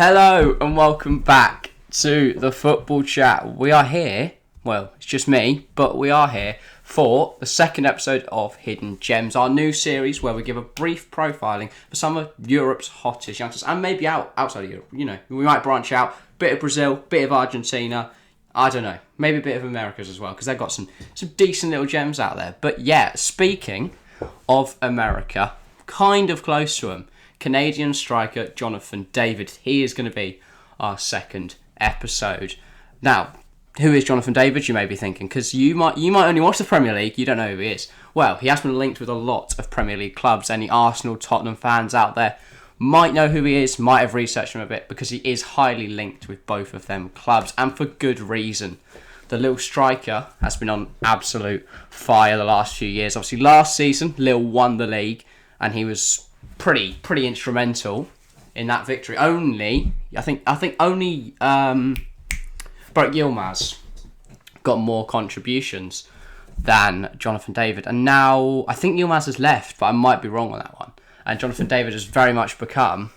Hello and welcome back to the Football Chat. We are here, well, it's just me, but we are here for the second episode of Hidden Gems, our new series where we give a brief profiling for some of Europe's hottest youngsters and maybe outside of Europe. You know, we might branch out, bit of Brazil, bit of Argentina, I don't know, maybe a bit of Americas as well because they've got some decent little gems out there. But yeah, speaking of America, kind of close to them, Canadian striker Jonathan David. He is going to be our second episode. Now, who is Jonathan David, you may be thinking, because you might only watch the Premier League, you don't know who he is. Well, he has been linked with a lot of Premier League clubs. Any Arsenal, Tottenham fans out there might know who he is, might have researched him a bit, because he is highly linked with both of them clubs, and for good reason. The Lille striker has been on absolute fire the last few years. Obviously, last season, Lille won the league, and he was pretty instrumental in that victory. I think only Bart Yilmaz got more contributions than Jonathan David, and now I think Yilmaz has left, but I might be wrong on that one. And Jonathan David has very much become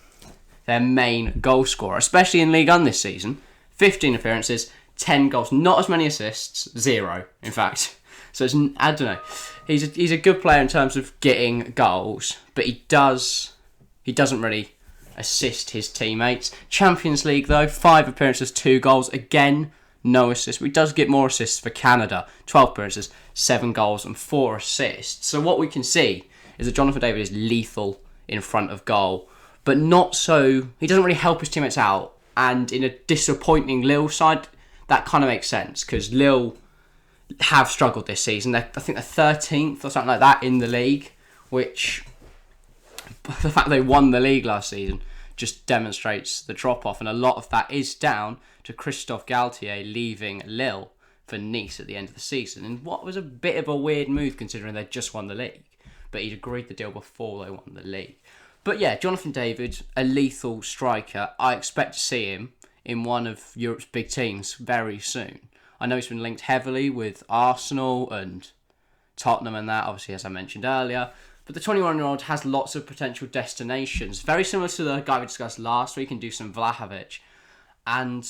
their main goal scorer, especially in Ligue 1 this season. 15 appearances, 10 goals, not as many assists, 0 in fact. So I don't know. He's a good player in terms of getting goals, but he doesn't really assist his teammates. Champions League though, 5 appearances, 2 goals. Again, no assists. But he does get more assists for Canada. 12 appearances, 7 goals and 4 assists. So what we can see is that Jonathan David is lethal in front of goal, but not so. He doesn't really help his teammates out. And in a disappointing Lille side, that kind of makes sense because Lille have struggled this season. I think they're 13th or something like that in the league, which the fact they won the league last season just demonstrates the drop-off, and a lot of that is down to Christophe Galtier leaving Lille for Nice at the end of the season, and what was a bit of a weird move considering they'd just won the league, but he'd agreed the deal before they won the league. But yeah, Jonathan David, a lethal striker. I expect to see him in one of Europe's big teams very soon. I know he's been linked heavily with Arsenal and Tottenham and that, obviously, as I mentioned earlier. But the 21-year-old has lots of potential destinations. Very similar to the guy we discussed last week in Dusan Vlahovic. And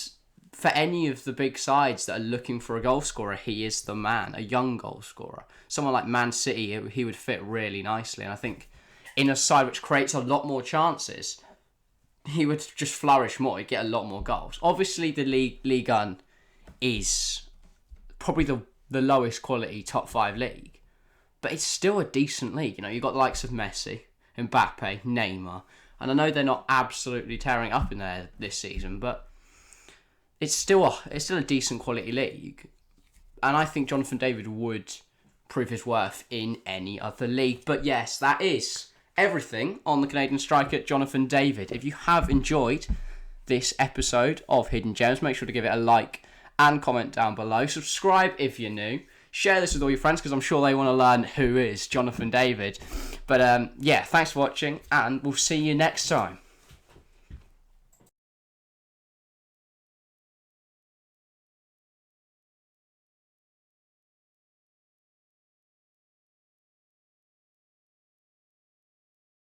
for any of the big sides that are looking for a goal scorer, he is the man, a young goal scorer. Someone like Man City, he would fit really nicely. And I think in a side which creates a lot more chances, he would just flourish more. He'd get a lot more goals. Obviously, the Ligue 1 is probably the lowest quality top 5 league, but it's still a decent league. You know, you've got the likes of Messi, Mbappe, Neymar, and I know they're not absolutely tearing up in there this season, but it's still a decent quality league, and I think Jonathan David would prove his worth in any other league. But yes, that is everything on the Canadian striker Jonathan David. If you have enjoyed this episode of Hidden Gems, make sure to give it a like and comment down below. Subscribe if you're new. Share this with all your friends because I'm sure they want to learn who is Jonathan David. But yeah, thanks for watching and we'll see you next time.